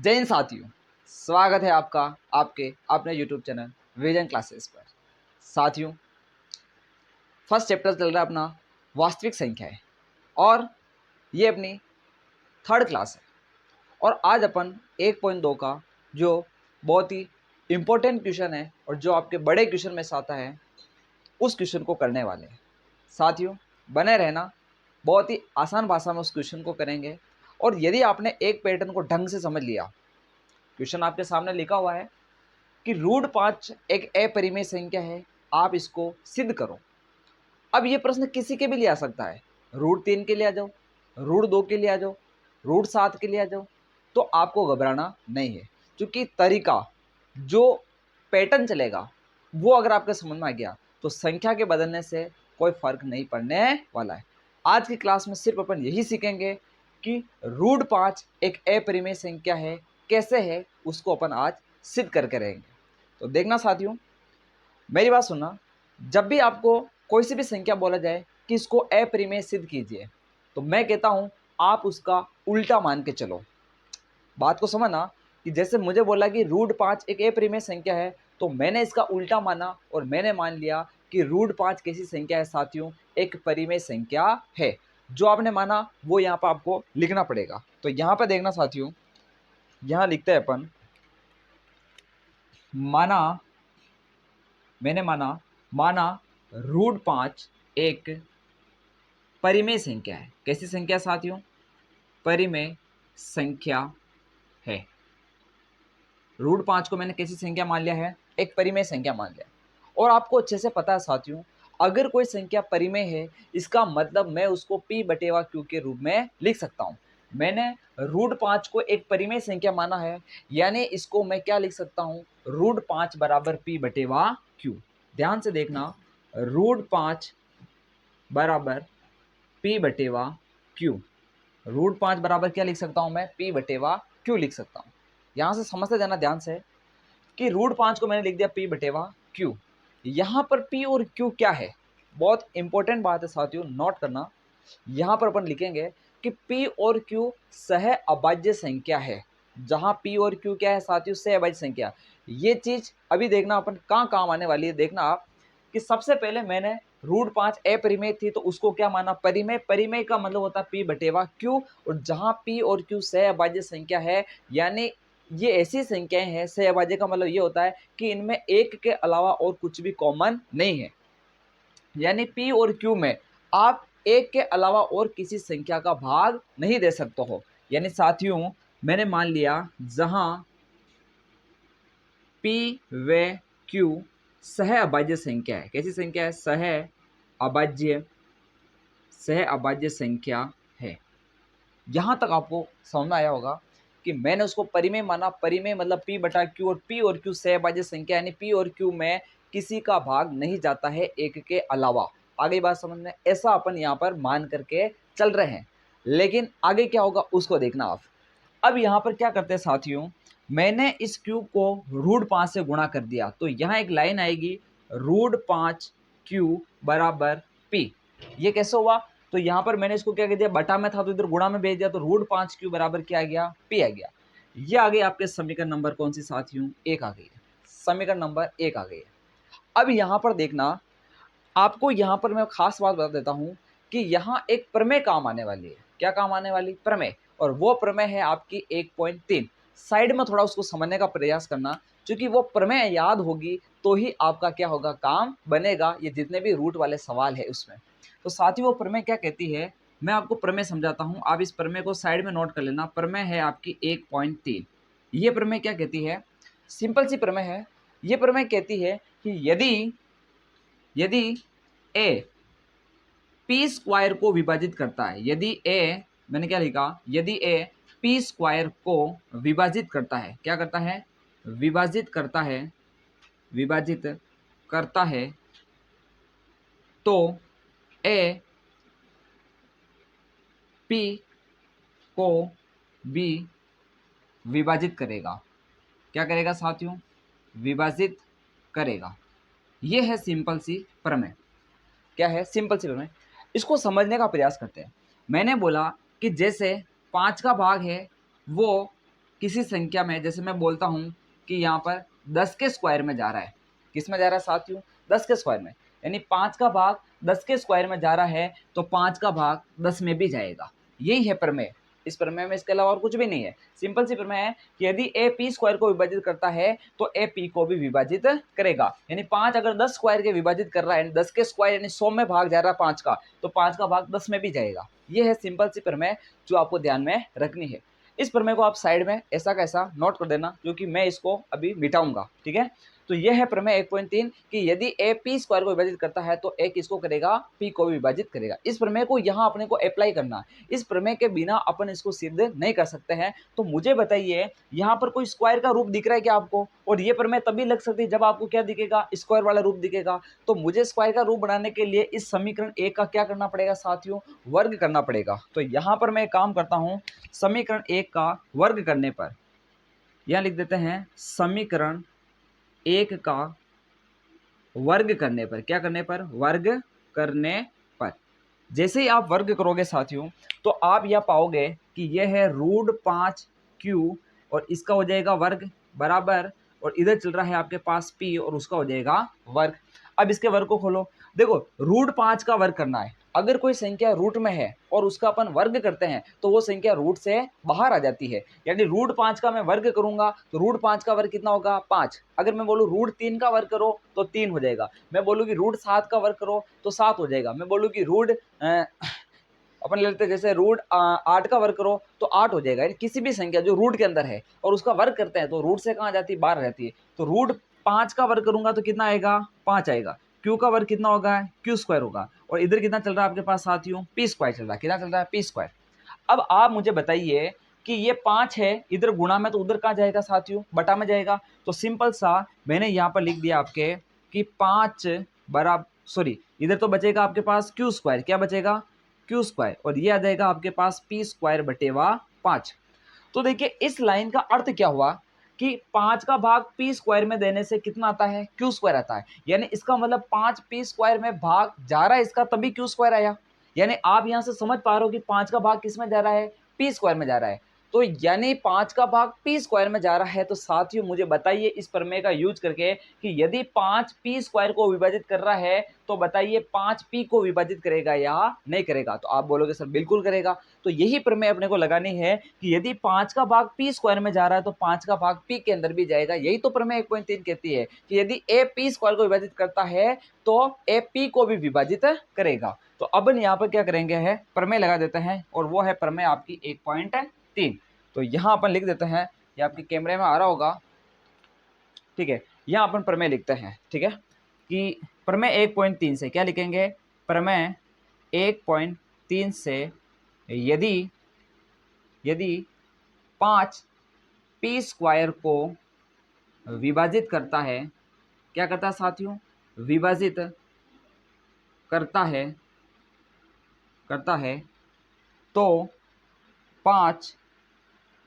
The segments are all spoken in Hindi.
जय हिंद साथियों, स्वागत है आपका आपके अपने YouTube चैनल विजन क्लासेस पर। साथियों, फर्स्ट चैप्टर चल रहा है अपना वास्तविक संख्या है और ये अपनी थर्ड क्लास है। और आज अपन 1.2 का जो बहुत ही इम्पोर्टेंट क्वेश्चन है और जो आपके बड़े क्वेश्चन में से आता है उस क्वेश्चन को करने वाले हैं। साथियों, बने रहना, बहुत ही आसान भाषा में उस क्वेश्चन को करेंगे। और यदि आपने एक पैटर्न को ढंग से समझ लिया, क्वेश्चन आपके सामने लिखा हुआ है कि √5 एक अपरिमेय संख्या है, आप इसको सिद्ध करो। अब ये प्रश्न किसी के भी लिए आ सकता है, √3 के लिए आ जाओ, √2 के लिए आ जाओ, √7 के लिए आ जाओ, तो आपको घबराना नहीं है, क्योंकि तरीका जो पैटर्न चलेगा वो अगर आपके समझ में आ गया तो संख्या के बदलने से कोई फर्क नहीं पड़ने वाला है। आज की क्लास में सिर्फ अपन यही सीखेंगे कि √5 एक अपरिमेय संख्या है, कैसे है उसको अपन आज सिद्ध करके रहेंगे। तो देखना साथियों, मेरी बात सुनना, जब भी आपको कोई सी भी संख्या बोला जाए कि इसको अपरिमेय सिद्ध कीजिए, तो मैं कहता हूं आप उसका उल्टा मान के चलो। बात को समझना कि जैसे मुझे बोला कि √5 एक अपरिमेय संख्या है, तो मैंने इसका उल्टा माना और मैंने मान लिया कि √5 कैसी संख्या है साथियों, एक परिमेय संख्या है। जो आपने माना वो यहाँ पर आपको लिखना पड़ेगा। तो यहाँ पर देखना साथियों, यहाँ लिखते हैं अपन, मैंने माना √5 एक परिमेय संख्या है। कैसी संख्या साथियों? परिमेय संख्या है। √5 को मैंने कैसी संख्या मान लिया है? एक परिमेय संख्या मान लिया। और आपको अच्छे से पता है साथियों, अगर कोई संख्या परिमेय है, इसका मतलब मैं उसको p/q के रूप में लिख सकता हूँ। मैंने √5 को एक परिमेय संख्या माना है, यानी इसको मैं क्या लिख सकता हूँ? √5 बराबर p/q। ध्यान से देखना, √5 बराबर p/q। √5 बराबर क्या लिख सकता हूँ मैं? p/q लिख सकता हूँ। यहाँ से समझते जाना ध्यान से कि √5 को मैंने लिख दिया p/q। यहाँ पर p और q क्या है? बहुत इंपॉर्टेंट बात है साथियों, नोट करना। यहाँ पर अपन लिखेंगे कि p और q सह अभाज्य संख्या है। जहाँ p और q क्या है साथियों? सह अभाज्य संख्या। ये चीज अभी देखना अपन कहाँ काम आने वाली है। देखना आप कि सबसे पहले मैंने √5 अपरिमेय थी तो उसको क्या माना? परिमेय। परिमेय का मतलब होता है p/q। और जहाँ p और q सह अभाज्य संख्या है, यानी ये ऐसी संख्याएं हैं, सहअभाज्य का मतलब ये होता है कि इनमें एक के अलावा और कुछ भी कॉमन नहीं है। यानी p और q में आप एक के अलावा और किसी संख्या का भाग नहीं दे सकते हो। यानी साथियों, मैंने मान लिया जहां p व q सह अभाज्य संख्या है। कैसी संख्या है? सह अभाज्य संख्या है। यहां तक आपको समझ में आया होगा कि मैंने उसको परिमेय माना। परिमेय मतलब p/q, और p और q सहअभाज्य संख्या, यानी p और q में किसी का भाग नहीं जाता है एक के अलावा। आगे बात समझ में? ऐसा अपन यहाँ पर मान करके चल रहे हैं, लेकिन आगे क्या होगा उसको देखना आप। अब यहाँ पर क्या करते हैं साथियों, मैंने इस q को √5 से गुणा कर दिया, तो यहाँ एक लाइन आएगी √5q बराबर p। ये कैसे हुआ? तो यहाँ पर मैंने इसको क्या कर दिया, बटा में था तो इधर गुणा में भेज दिया, तो √5q बराबर क्या आ गया? p आ गया। ये आ गई आपके समीकरण नंबर कौन सी साथियों? 1 आ गई है। समीकरण नंबर 1 आ गई है। अब यहाँ पर देखना, आपको यहाँ पर मैं खास बात बता देता हूँ कि यहाँ एक प्रमेय काम आने वाली है। क्या काम आने वाली? प्रमेय। और वो प्रमेय है आपकी 1.3। साइड में थोड़ा उसको समझने का प्रयास करना, क्योंकि वो प्रमेय याद होगी तो ही आपका क्या होगा, काम बनेगा। ये जितने भी रूट वाले सवाल है उसमें। तो साथियों, वो प्रमेय क्या कहती है, मैं आपको प्रमेय समझाता हूँ, आप इस प्रमेय को साइड में नोट कर लेना। प्रमेय है आपकी 1.3। ये प्रमेय क्या कहती है? सिंपल सी प्रमेय है। ये प्रमेय कहती है कि यदि ए p² को विभाजित करता है, यदि ए, मैंने क्या लिखा, यदि ए p² को विभाजित करता है, क्या करता है? विभाजित करता है, तो ए p को भी विभाजित करेगा। क्या करेगा साथियों? विभाजित करेगा। यह है सिंपल सी प्रमेय। क्या है? सिंपल सी प्रमेय। इसको समझने का प्रयास करते हैं। मैंने बोला कि जैसे 5 का भाग है वो किसी संख्या में, जैसे मैं बोलता हूँ कि यहाँ पर 10 के स्क्वायर में जा रहा है, किस में जा रहा है साथियों, 10 के स्क्वायर में, यानी 5 का भाग 10 के स्क्वायर में जा रहा है तो 5 का भाग 10 में भी जाएगा। यही है प्रमेय। इस प्रमेय में इसके अलावा और कुछ भी नहीं है। सिंपल सी प्रमेय है कि यदि ए पी स्क्वायर को विभाजित करता है तो ए पी को भी विभाजित करेगा। यानी 5 अगर 10 स्क्वायर के विभाजित कर रहा है, 10 के स्क्वायर यानी 100 में भाग जा रहा है 5 का, तो 5 का भाग 10 में भी जाएगा। ये है सिंपल सी प्रमेय जो आपको ध्यान में रखनी है। इस प्रमेय को आप साइड में ऐसा कैसा नोट कर देना, क्योंकि मैं इसको अभी मिटाऊंगा। ठीक है, तो यह है प्रमेय 1.3 कि यदि ए पी स्क्वायर को विभाजित करता है तो ए किसको करेगा, पी को विभाजित करेगा। इस प्रमेय को यहाँ अपने को अप्लाई करना है। इस प्रमेय के बिना अपन इसको सिद्ध नहीं कर सकते हैं। तो मुझे बताइए, यहाँ पर कोई स्क्वायर का रूप दिख रहा है क्या आपको? और ये प्रमेय तभी लग सकती है जब आपको क्या दिखेगा, स्क्वायर वाला रूप दिखेगा। तो मुझे स्क्वायर का रूप बनाने के लिए इस समीकरण ए का क्या करना पड़ेगा साथियों, वर्ग करना पड़ेगा। तो यहाँ पर मैं काम करता हूँ, समीकरण 1 का वर्ग करने पर यहाँ लिख देते हैं समीकरण 1 का वर्ग करने पर, क्या करने पर, वर्ग करने पर। जैसे ही आप वर्ग करोगे साथियों तो आप यह पाओगे कि यह है √5q और इसका हो जाएगा वर्ग बराबर, और इधर चल रहा है आपके पास p और उसका हो जाएगा वर्ग। अब इसके वर्ग को खोलो, देखो √5 का वर्ग करना है। अगर कोई संख्या रूट में है और उसका अपन वर्ग करते हैं तो वो संख्या रूट से बाहर आ जाती है। यानी √5 का मैं वर्ग करूंगा तो √5 का वर्ग कितना होगा, 5। अगर मैं बोलूँ √3 का वर्ग करो तो 3 हो जाएगा। मैं बोलूँ कि √7 का वर्ग करो तो 7 हो जाएगा। मैं बोलूँ कि अपन ले लेते हैं जैसे √8 का वर्ग करो तो 8 हो जाएगा। किसी भी संख्या जो रूट के अंदर है और उसका वर्ग करते हैं तो रूट से कहाँ जाती है, बाहर रहती है। तो √5 का वर्ग करूंगा तो कितना आएगा, 5 आएगा। क्यू का वर्ग कितना होगा, क्यू स्क्वायर होगा। और इधर कितना चल रहा है आपके पास साथियों, पी स्क्वायर चल रहा है। कितना चल रहा है, पी स्क्वायर। अब आप मुझे बताइए कि ये 5 है, इधर गुणा में तो उधर कहाँ जाएगा साथियों, बटा में जाएगा। तो सिंपल सा मैंने यहाँ पर लिख दिया आपके कि 5 बराबर, सॉरी इधर तो बचेगा आपके पास क्यू स्क्वायर, क्या बचेगा, क्यू स्क्वायर, और ये आ जाएगा आपके पास पी स्क्वायर बटेवा 5। तो देखिए इस लाइन का अर्थ क्या हुआ कि 5 का भाग पी स्क्वायर में देने से कितना आता है, क्यू स्क्वायर आता है। यानी इसका मतलब 5 पी स्क्वायर में भाग जा रहा है इसका, तभी क्यू स्क्वायर आया। यानी आप यहां से समझ पा रहे हो कि 5 का भाग किस में जा रहा है, पी स्क्वायर में जा रहा है। तो यानी 5 का भाग पी स्क्वायर में जा रहा है। तो साथियों मुझे बताइए इस प्रमेय का यूज करके कि यदि 5 पी स्क्वायर को विभाजित कर रहा है तो बताइए 5 पी को विभाजित करेगा या नहीं करेगा। तो आप बोलोगे सर बिल्कुल करेगा। तो यही प्रमेय अपने को लगानी है कि यदि 5 का भाग पी स्क्वायर में जा रहा है तो 5 का भाग पी के अंदर भी जाएगा। यही तो प्रमेय 1.3 कहती है कि यदि ए पी स्क्वायर को विभाजित करता है तो ए पी को भी विभाजित करेगा। तो अब यहाँ पर क्या करेंगे है, प्रमेय लगा देते हैं, और वो है प्रमेय आपकी 1.3। तो यहाँ अपन लिख देते हैं, ये आपके कैमरे में आ रहा होगा, ठीक है। यहाँ अपन प्रमेय लिखते हैं, ठीक है, कि प्रमेय 1.3 से क्या लिखेंगे, प्रमेय 1.3 से यदि 5 पी स्क्वायर को विभाजित करता है, क्या करता है साथियों, विभाजित करता है तो 5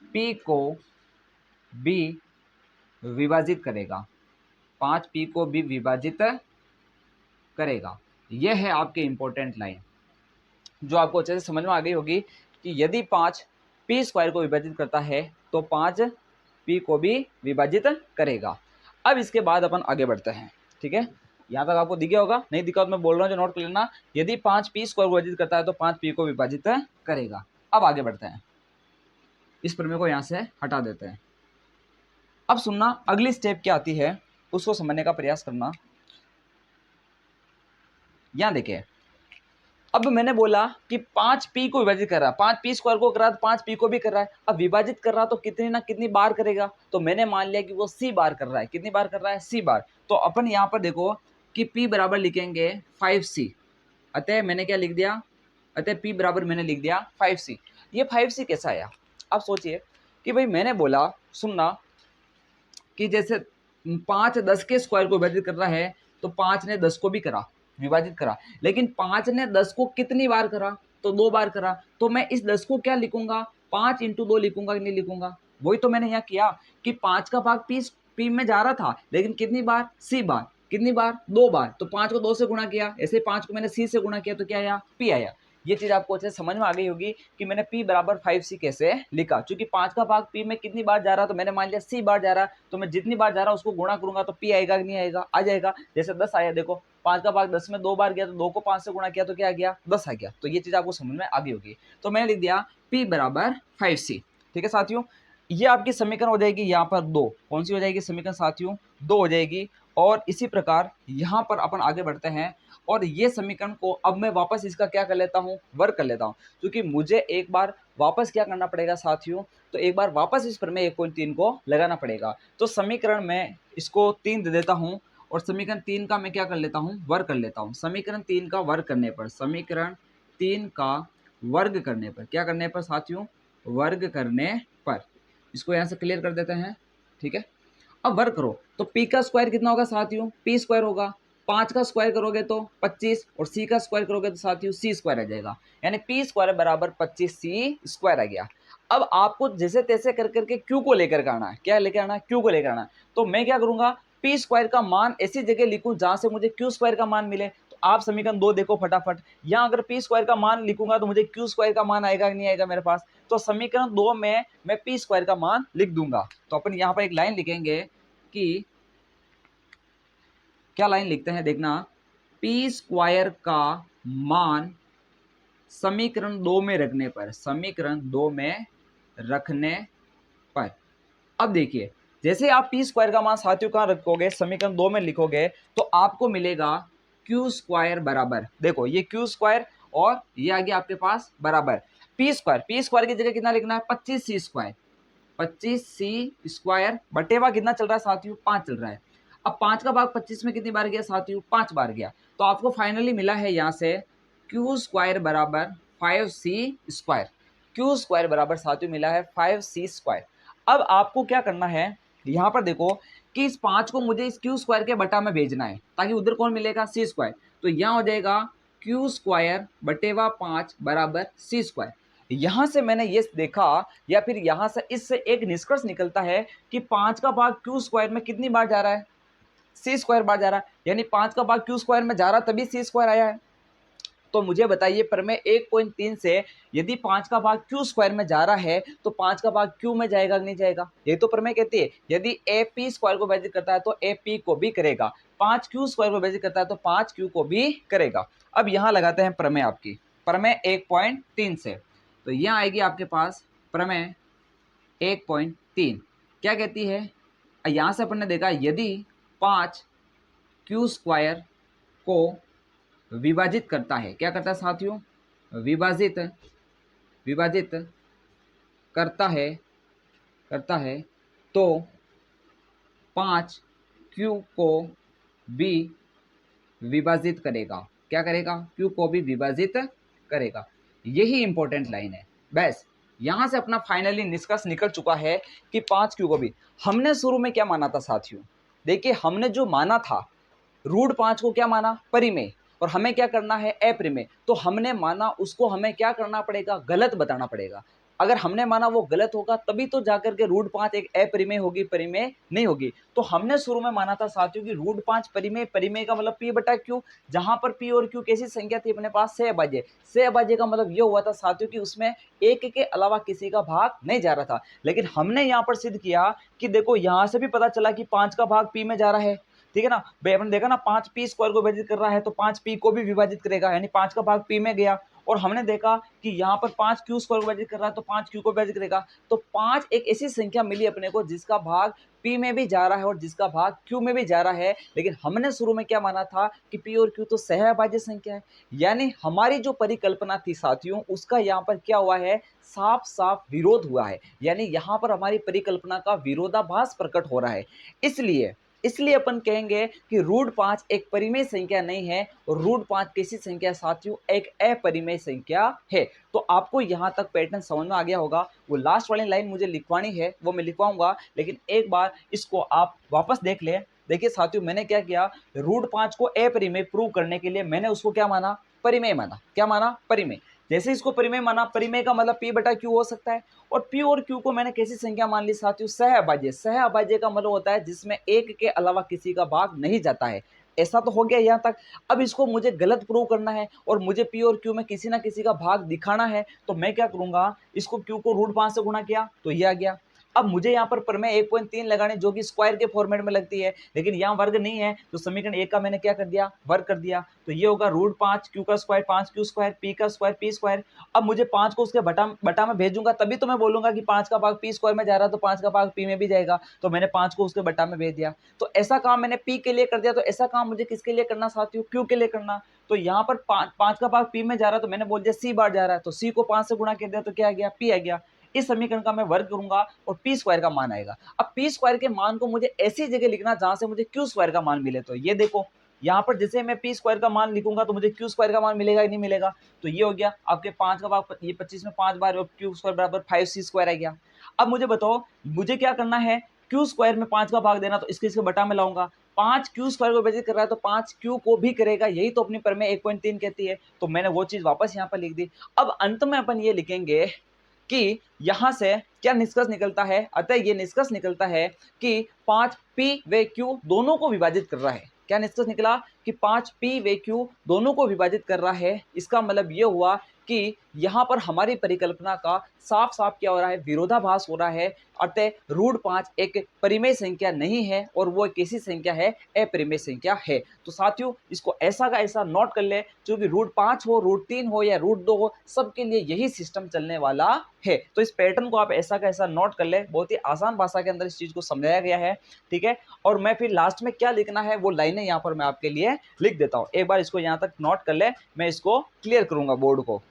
पी को भी विभाजित करेगा, 5 पी को भी विभाजित करेगा। यह है आपके इंपॉर्टेंट लाइन जो आपको अच्छे से समझ में आ गई होगी कि यदि 5 पी स्क्वायर को विभाजित करता है तो 5 पी को भी विभाजित करेगा। अब इसके बाद अपन आगे बढ़ते हैं, ठीक है। यहाँ तक आपको दिखा होगा, नहीं दिखा तो मैं बोल रहा हूँ जो नोट कर लेना। यदि 5 पी स्क्वायर को विभाजित करता है तो 5 पी को विभाजित करेगा। अब आगे बढ़ते हैं, इस प्रमेय को यहाँ से हटा देते हैं। अब सुनना, अगली स्टेप क्या आती है उसको समझने का प्रयास करना। यहाँ देखिए, अब मैंने बोला कि 5 पी को विभाजित कर रहा है, 5 पी स्क्वायर को कर रहा है तो 5 पी को भी कर रहा है। अब विभाजित कर रहा तो कितनी ना कितनी बार करेगा, तो मैंने मान लिया कि वो सी बार कर रहा है। कितनी बार कर रहा है, सी बार। तो अपन यहाँ पर देखो कि पी बराबर लिखेंगे 5c। अतः मैंने क्या लिख दिया, अतः पी बराबर मैंने लिख दिया 5c। ये 5c कैसा आया, आप सोचिए कि भाई मैंने बोला, सुनना, कि जैसे 5 10 के स्क्वायर को विभाजित कर रहा है तो 5 ने 10 को भी करा, विभाजित करा, लेकिन 5 ने 10 को कितनी बार करा, तो 2 बार करा। तो मैं इस 10 को क्या लिखूंगा, 5 × 2 लिखूंगा कि नहीं लिखूंगा। वही तो मैंने यहाँ किया कि 5 का भाग पी में जा रहा था, लेकिन कितनी बार, सी बार। कितनी बार, 2 बार। तो 5 को 2 से गुणा किया, ऐसे 5 को मैंने सी से गुणा किया तो क्या आया, पी आया। ये चीज़ आपको अच्छे से समझ में आ गई होगी कि मैंने p बराबर 5c कैसे लिखा। चूंकि 5 का भाग p में कितनी बार जा रहा, तो मैंने मान लिया c बार जा रहा, तो मैं जितनी बार जा रहा उसको गुणा करूंगा तो p आएगा कि नहीं आएगा, आ जाएगा। जैसे 10 आया, देखो 5 का भाग 10 में 2 बार गया, तो 2 को 5 से गुणा किया तो क्या आ गया, 10 आ गया। तो ये चीज़ आपको समझ में आ गई होगी। तो मैंने लिख दिया p बराबर 5c। ठीक है साथियों, ये आपकी समीकरण हो जाएगी यहाँ पर 2। कौन सी हो जाएगी समीकरण साथियों, 2 हो जाएगी। और इसी प्रकार यहाँ पर अपन आगे बढ़ते हैं, और ये समीकरण को अब मैं वापस इसका क्या कर लेता हूँ, वर्क कर लेता हूँ। क्योंकि मुझे एक बार वापस क्या करना पड़ेगा साथियों, तो एक बार वापस इस पर मैं 1.3 को लगाना पड़ेगा। तो समीकरण में इसको 3 दे देता हूँ, और समीकरण 3 का मैं क्या कर लेता हूँ, वर्ग कर लेता हूँ। समीकरण 3 का वर्ग करने पर, समीकरण 3 का वर्ग करने पर, क्या करने पर साथियों, वर्ग करने पर, इसको यहाँ से क्लियर कर देते हैं। ठीक है, अब वर्क करो तो p का स्क्वायर कितना होगा साथियों, p स्क्वायर होगा। 5 का स्क्वायर करोगे तो 25, और c का स्क्वायर करोगे तो साथियों c स्क्वायर आ जाएगा। यानी p स्क्वायर बराबर 25c स्क्वायर आ गया। अब आपको जैसे तैसे कर करके q को लेकर आना है। क्या लेकर आना है, q को लेकर आना है। तो मैं क्या करूंगा, p स्क्वायर का मान ऐसी जगह लिखूं जहां से मुझे q स्क्वायर का मान मिले। तो आप समीकरण 2 देखो फटाफट, यहाँ अगर p स्क्वायर का मान लिखूंगा तो मुझे q स्क्वायर का मान आएगा कि नहीं आएगा मेरे पास। तो समीकरण 2 में मैं p स्क्वायर का मान लिख दूंगा। तो अपन यहाँ पर एक लाइन लिखेंगे कि क्या लाइन लिखते हैं, देखना, p स्क्वायर का मान समीकरण 2 में रखने पर, समीकरण 2 में रखने पर। अब देखिए, जैसे आप p स्क्वायर का मान साथियों कहाँ रखोगे, समीकरण 2 में लिखोगे, तो आपको मिलेगा q स्क्वायर बराबर, देखो ये q स्क्वायर और ये आ गया आपके पास बराबर p स्क्वायर की जगह कितना लिखना है, 25c स्क्वायर, 25c स्क्वायर बटेवा कितना चल रहा है साथियों, 5 चल रहा है। अब 5 का भाग 25 में कितनी बार गया साथियों, 5 बार गया। तो आपको फाइनली मिला है यहाँ से q स्क्वायर बराबर 5c स्क्वायर, q स्क्वायर बराबर साथियों मिला है 5c स्क्वायर। अब आपको क्या करना है, यहाँ पर देखो कि इस 5 को मुझे इस q स्क्वायर के बटा में भेजना है, ताकि उधर कौन मिलेगा, c स्क्वायर। तो यहाँ हो जाएगा q स्क्वायर बटेवा 5 बराबर c स्क्वायर। यहां से मैंने ये देखा, या फिर यहां से इससे एक निष्कर्ष निकलता है कि 5 का भाग q स्क्वायर में कितनी बार जा रहा है, c स्क्वायर बार जा रहा है। यानी 5 का भाग q स्क्वायर में जा रहा तभी c स्क्वायर आया है। तो मुझे बताइए प्रमेय 1.3 से यदि 5 का भाग q स्क्वायर में जा रहा है तो 5 का भाग q में जाएगा कि नहीं जाएगा। ये तो प्रमेय कहती है यदि a p स्क्वायर को विभाजित करता है तो a p को भी करेगा, 5 q स्क्वायर को विभाजित करता है तो 5 q को भी करेगा। अब यहाँ लगाते हैं प्रमेय आपकी, प्रमेय 1.3 से। तो यहाँ आएगी आपके पास प्रमेय 1.3, क्या कहती है, यहाँ से अपन ने देखा यदि 5 q स्क्वायर को विभाजित करता है, क्या करता है साथियों, विभाजित विभाजित करता है तो 5 q को भी विभाजित करेगा। क्या करेगा, q को भी विभाजित करेगा। यही इंपॉर्टेंट लाइन है। बस यहां से अपना फाइनली निष्कर्ष निकल चुका है कि 5 q को भी, हमने शुरू में क्या माना था साथियों, देखिए हमने जो माना था √5 को क्या माना, परिमेय, और हमें क्या करना है, अप्रिमेय। तो हमने माना उसको हमें क्या करना पड़ेगा, गलत बताना पड़ेगा। अगर हमने माना वो गलत होगा तभी तो जाकर के √5 एक अप्रिमेय होगी, परिमेय नहीं होगी। तो हमने शुरू में माना था साथियों कि √5 परिमेय, परिमेय का मतलब p बटा q, जहां पर p और q कैसी संख्या थी अपने पास, सहअभाज्य। सहअभाज्य का मतलब ये हुआ था साथियों कि उसमें एक के अलावा किसी का भाग नहीं जा रहा था। लेकिन हमने यहाँ पर सिद्ध किया कि देखो यहाँ से भी पता चला कि 5 का भाग p में जा रहा है, ठीक है ना भाई। आपने देखा ना 5 p स्क्वायर को विभाजित कर रहा है तो 5 p को भी विभाजित करेगा, यानी 5 का भाग p में गया। और हमने देखा कि यहाँ पर 5 q स्क्वायर को विभाजित कर रहा है तो 5 q को विभाजित करेगा। तो 5 एक ऐसी संख्या मिली अपने को जिसका भाग p में भी जा रहा है और जिसका भाग q में भी जा रहा है। लेकिन हमने शुरू में क्या माना था कि p और q तो सहअभाज्य संख्या है। यानी हमारी जो परिकल्पना थी साथियों उसका यहाँ पर क्या हुआ है, साफ साफ विरोध हुआ है। यानी यहाँ पर हमारी परिकल्पना का विरोधाभास प्रकट हो रहा है। इसलिए अपन कहेंगे कि √5 एक परिमेय संख्या नहीं है, और √5 कैसी संख्या साथियों, एक अपरिमेय संख्या है। तो आपको यहाँ तक पैटर्न समझ में आ गया होगा। वो लास्ट वाली लाइन मुझे लिखवानी है, वो मैं लिखवाऊंगा, लेकिन एक बार इसको आप वापस देख लें। देखिए साथियों मैंने क्या किया, √5 को अपरिमेय प्रूव करने के लिए मैंने उसको क्या माना, परिमेय माना। क्या माना, परिमेय। जैसे इसको परिमेय माना, परिमेय का मतलब p बटा q हो सकता है। और p और q को मैंने कैसी संख्या मान ली साथियों, सहअभाज्य। सहअभाज्य का मतलब होता है जिसमें एक के अलावा किसी का भाग नहीं जाता है। ऐसा तो हो गया यहाँ तक। अब इसको मुझे गलत प्रूव करना है और मुझे पी और क्यू में किसी ना किसी का भाग दिखाना है, तो मैं क्या करूंगा, इसको क्यू को √5 से गुणा किया तो ये आ गया। अब मुझे यहाँ पर प्रमेय 1.3 लगाने जो कि स्क्वायर के फॉर्मेट में लगती है, लेकिन यहाँ वर्ग नहीं है, तो समीकरण 1 का मैंने क्या कर दिया, वर्ग कर दिया। तो ये होगा √5 क्यू का स्क्वायर 5 क्यू स्क्वायर पी का स्क्वायर पी स्क्वायर। अब मुझे 5 को उसके बटा में भेजूंगा, तभी तो मैं बोलूंगा कि 5 का भाग पी स्क्वायर में जा रहा है तो 5 का भाग पी में भी जाएगा। तो मैंने 5 को उसके बटा में भेज दिया। तो ऐसा काम मैंने पी के लिए कर दिया, तो ऐसा काम मुझे किसके लिए करना साथियों, क्यू के लिए करना। तो यहाँ पर 5 का भाग पी में जा रहा है, तो मैंने बोल दिया सी बार जा रहा है, तो सी को 5 से गुणा कर दिया तो क्या आ गया, पी आ गया। इस समीकरण का मैं वर्ग करूंगा और पी स्क्वायर का मान आएगा। अब पी स्क्वायर के मान को मुझे ऐसी जगह लिखना जहां से मुझे क्यू स्क्वायर का मान मिले। तो ये देखो यहाँ पर जैसे मैं पी स्क्वायर का मान लिखूंगा तो मुझे क्यू स्क्वायर का मान मिलेगा या नहीं मिलेगा। तो ये हो गया आपके 5 का भाग, ये 25 में 5 बार और क्यू स्क्वायर बराबर 5c स्क्वायर आ गया। अब मुझे बताओ मुझे क्या करना है, क्यू स्क्वायर में 5 का भाग देना, तो इसके बटा में लाऊंगा। 5 क्यू स्क्वायर को विभाजित कर रहा है तो 5 क्यू को भी करेगा, यही तो अपनी प्रमेय 1.3 कहती है। तो मैंने वो चीज वापस यहाँ पर लिख दी। अब अंत में अपन ये लिखेंगे कि यहां से क्या निष्कर्ष निकलता है, अतः ये निष्कर्ष निकलता है कि 5p व q दोनों को विभाजित कर रहा है। क्या निष्कर्ष निकला कि 5p व q दोनों को विभाजित कर रहा है। इसका मतलब ये हुआ कि यहाँ पर हमारी परिकल्पना का साफ साफ क्या हो रहा है, विरोधाभास हो रहा है। अतः √5 एक परिमेय संख्या नहीं है और वो एक ऐसी संख्या है, अपरिमेय संख्या है। तो साथियों इसको ऐसा का ऐसा नोट कर ले, जो कि √5 हो, √3 हो या √2 हो, सबके लिए यही सिस्टम चलने वाला है। तो इस पैटर्न को आप ऐसा का ऐसा नोट कर ले, बहुत ही आसान भाषा के अंदर इस चीज को समझाया गया है, ठीक है। और मैं फिर लास्ट में क्या लिखना है वो लाइनें यहाँ पर मैं आपके लिए लिख देता हूँ। एक बार इसको यहाँ तक नोट कर ले, मैं इसको क्लियर करूंगा बोर्ड को।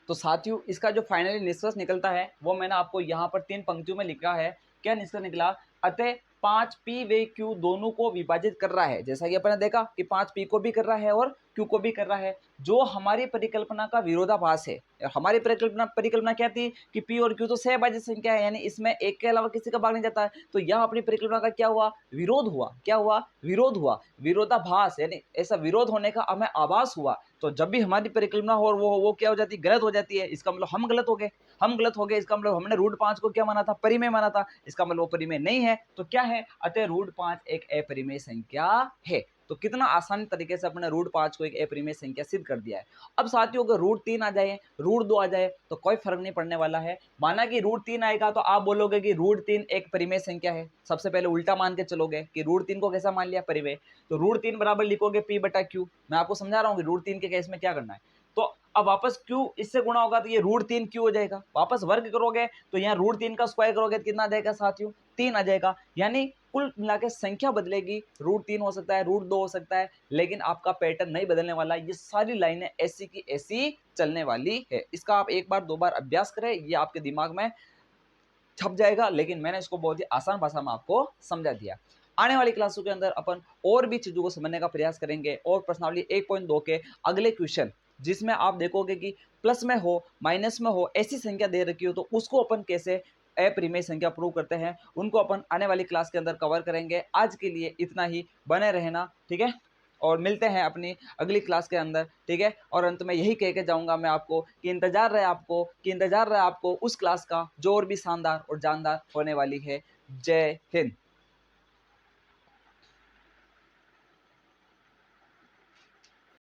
तो साथियों इसका जो फाइनली निष्कर्ष निकलता है वो मैंने आपको यहाँ पर 3 पंक्तियों में लिखा है। क्या निष्कर्ष निकला, अतः 5p व q दोनों को विभाजित कर रहा है। जैसा कि अपन ने देखा कि 5p को भी कर रहा है और q को भी कर रहा है, जो हमारी परिकल्पना का विरोधाभास है। हमारी परिकल्पना क्या थी कि p और q तो सहभाज्य संख्या है, यानी इसमें एक के अलावा किसी का भाग नहीं जाता है। तो यहाँ अपनी परिकल्पना का क्या हुआ, विरोध हुआ। क्या हुआ, विरोध हुआ, विरोधाभास, यानी ऐसा विरोध होने का हमें आभास हुआ। तो जब भी हमारी परिकल्पना हो और वो क्या हो जाती है, गलत हो जाती है, इसका मतलब हम गलत हो गए। हम गलत हो गए इसका मतलब हमने √5 को क्या माना था, परिमेय माना था, इसका मतलब वो परिमेय नहीं है। तो क्या है, अतः √5 एक अपरिमेय संख्या है। तो कितना आसानी तरीके से अपने √5 को एक अपरिमेय संख्या सिद्ध कर दिया है। अब साथियों अगर √3 आ जाए, √2 आ जाए तो कोई फर्क नहीं पड़ने वाला है। माना कि √3 आएगा तो आप बोलोगे कि √3 एक परिमेय संख्या है। सबसे पहले उल्टा मान के चलोगे कि √3 को कैसा मान लिया, परिमेय। तो √3 बराबर लिखोगे p बटा q। मैं आपको समझा रहा हूँ कि √3 के केस में क्या करना है। तो अब वापस q इससे गुणा होगा तो ये √3 q हो जाएगा। वापस वर्ग करोगे तो यहाँ √3 का स्क्वायर करोगे तो कितना आ जाएगा साथियों, 3 आ जाएगा। यानी कुल मिलाकर संख्या बदलेगी, √3 हो सकता है, √2 हो सकता है, लेकिन आपका पैटर्न नहीं बदलने वाला। ये सारी लाइनें ऐसी की ऐसी चलने वाली है। इसका आप एक बार 2 बार अभ्यास करें, ये आपके दिमाग में छप जाएगा। लेकिन मैंने इसको बहुत ही आसान भाषा में आपको समझा दिया। आने वाली क्लासों के अंदर अपन और भी चीजों को समझने का प्रयास करेंगे और प्रश्नावली 1.2 के अगले क्वेश्चन जिसमें आप देखोगे कि प्लस में हो, माइनस में हो, ऐसी संख्या दे रखी हो, तो उसको अपन कैसे अपरिमेय संख्या प्रूव करते हैं, उनको अपन आने वाली क्लास के अंदर कवर करेंगे। आज के लिए इतना ही, बने रहना, ठीक है। और मिलते हैं अपनी अगली क्लास के अंदर, ठीक है। और अंत में यही कह के जाऊंगा मैं आपको कि इंतजार रहे आपको उस क्लास का जो और भी शानदार और जानदार होने वाली है। जय हिंद।